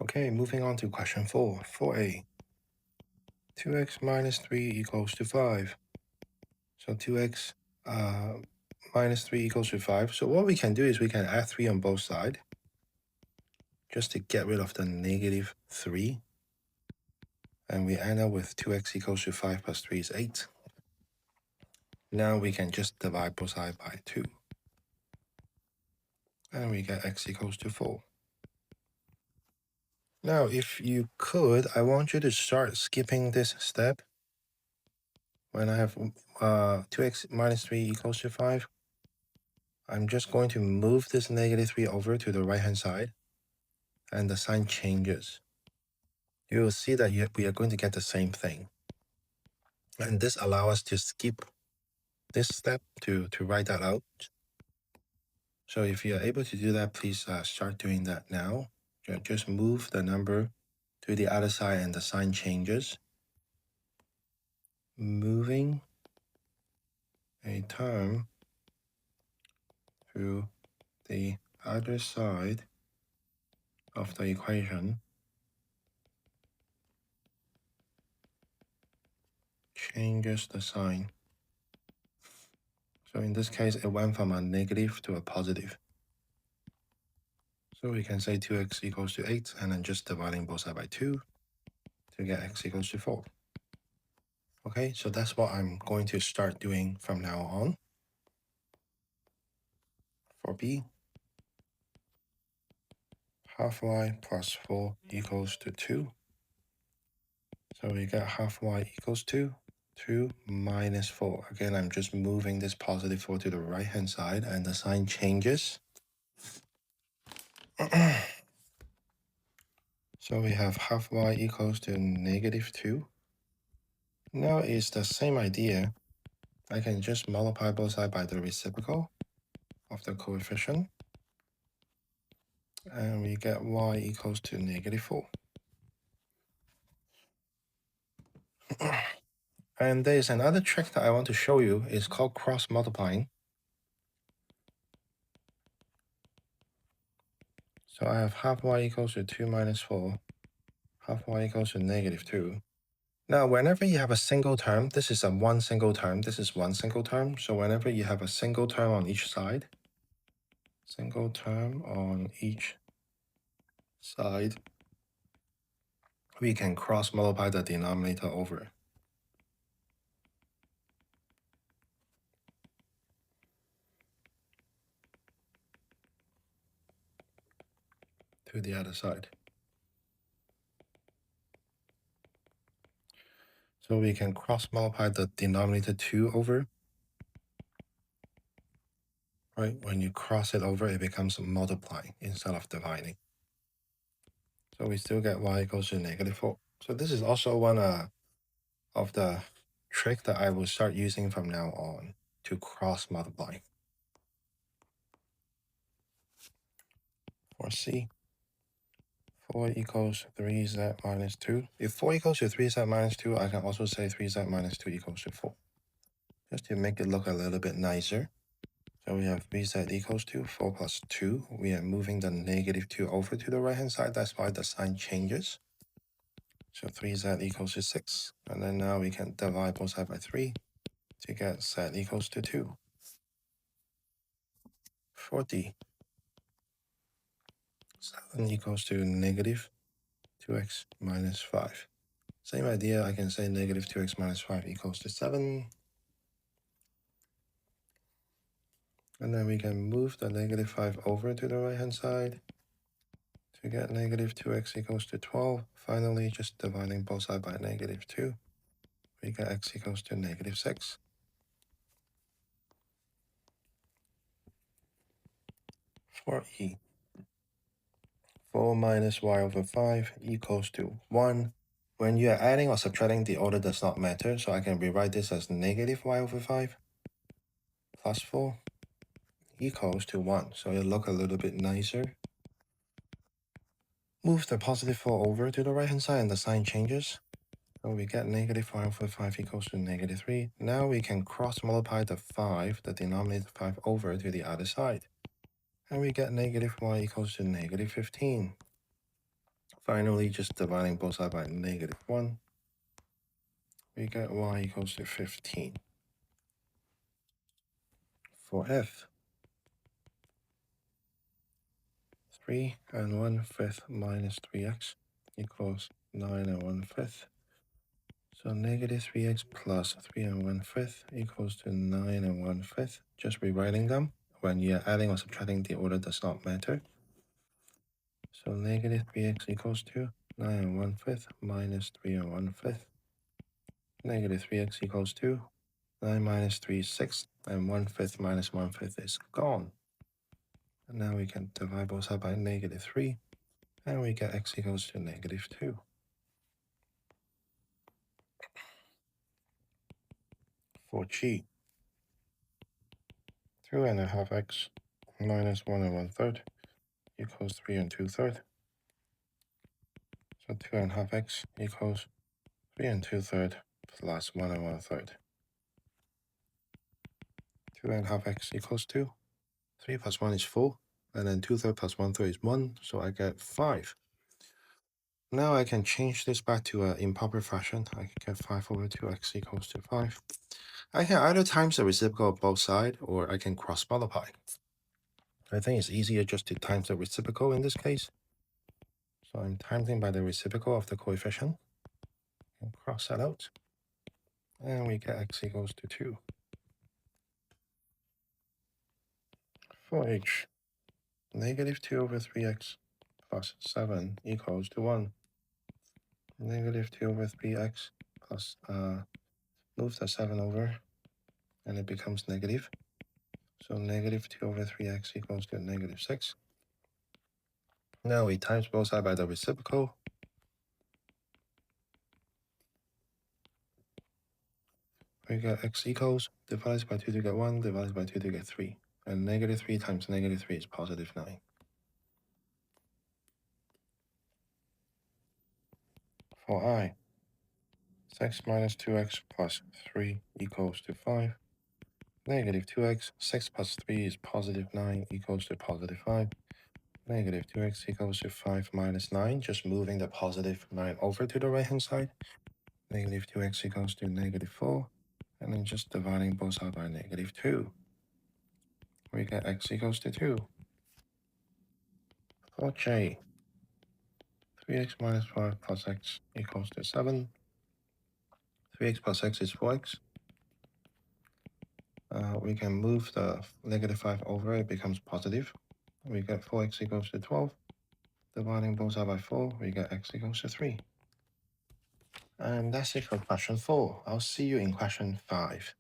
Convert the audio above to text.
Okay, moving on to question 4, 4a. 2x minus 3 equals to 5. So 2x minus 3 equals to 5. So what we can do is we can add 3 on both sides just to get rid of the negative 3. And we end up with 2x equals to 5 plus 3 is 8. Now we can just divide both sides by 2. And we get x equals to 4. Now, if you could, I want you to start skipping this step. When I have 2x minus 3 equals to 5, I'm just going to move this negative 3 over to the right-hand side, and the sign changes. You will see that we are going to get the same thing. And this allows us to skip this step to write that out. So if you are able to do that, please start doing that now. Just move the number to the other side and the sign changes. Moving a term to the other side of the equation changes the sign. So in this case, it went from a negative to a positive. So we can say 2x equals to 8, and then just dividing both sides by 2 to get x equals to 4. Okay, so that's what I'm going to start doing from now on. For b, half y plus 4 equals to 2. So we get half y equals 2 minus 4. Again, I'm just moving this positive 4 to the right-hand side, and the sign changes. So we have half y equals to negative 2. Now it's the same idea. I can just multiply both sides by the reciprocal of the coefficient. And we get y equals to negative 4. And there's another trick that I want to show you. It's called cross multiplying. So I have half y equals to 2 minus 4. Half y equals to negative 2. Now, whenever you have a single term, this is one single term, this is one single term. So whenever you have a single term on each side, single term on each side, we can cross multiply the denominator over to the other side. So we can cross multiply the denominator 2 over. Right? When you cross it over, it becomes multiplying instead of dividing. So we still get y equals to negative 4. So this is also one of the trick that I will start using from now on to cross multiply. For c, 4 equals 3z minus 2. If 4 equals to 3z minus 2, I can also say 3z minus 2 equals to 4. Just to make it look a little bit nicer. So we have 3z equals to 4 plus 2. We are moving the negative 2 over to the right-hand side. That's why the sign changes. So 3z equals to 6. And then now we can divide both sides by 3 to get z equals to 2. For d, 7 equals to negative 2x minus 5. Same idea, I can say negative 2x minus 5 equals to 7. And then we can move the negative 5 over to the right-hand side to get negative 2x equals to 12. Finally, just dividing both sides by negative 2, we get x equals to negative 6. For e, 4 minus y over 5 equals to 1. When you are adding or subtracting, the order does not matter, so I can rewrite this as negative y over 5 plus 4 equals to 1. So it'll look a little bit nicer. Move the positive 4 over to the right-hand side and the sign changes. So we get negative y over 5 equals to negative 3. Now we can cross multiply the 5, the denominator 5, over to the other side. And we get negative y equals to negative 15. Finally, just dividing both sides by -1, we get y equals to 15. For f, 3 and 1/5 minus 3x equals 9 and 1/5. So negative 3x plus 3 and 1/5 equals to 9 and 1/5. Just rewriting them. When you're adding or subtracting, the order does not matter. So negative 3x equals to 9 and 1/5 minus 3 and 1/5. Negative 3x equals to 9 minus 3 is 6, and 1/5 minus 1/5 is gone. And now we can divide both sides by -3, and we get x equals to -2. For g, 2.5x minus 1 and 1/3 equals 3 and 2/3. So 2.5x equals 3 and 2/3 plus 1 and 1/3. 2.5x equals 2. 3 plus 1 is 4. And then 2/3 plus 1/3 is 1. So I get 5. Now I can change this back to an improper fraction. I can get 5 over 2x equals to 5. I can either times the reciprocal of both sides, or I can cross multiply. I think it's easier just to times the reciprocal in this case. So I'm timesing by the reciprocal of the coefficient. And cross that out. And we get x equals to 2. For h, -2 over 3x plus 7 equals to 1. -2 over 3x plus, move the 7 over, and it becomes negative. So -2 over 3x equals to -6. Now we times both sides by the reciprocal. We get x equals, divided by 2 to get 1, divided by 2 to get 3. And -3 times -3 is +9. For I, 6 minus 2x plus 3 equals to 5. -2x, 6 plus 3 is +9 equals to +5. -2x equals to 5 minus 9, just moving the +9 over to the right hand side. -2x equals to -4, and then just dividing both sides by -2. We get x equals to 2. For j, 3x minus 5 plus x equals to 7. 3x plus x is 4x. We can move the -5 over, it becomes positive. We get 4x equals to 12. Dividing both sides by 4, we get x equals to 3. And that's it for question 4. I'll see you in question 5.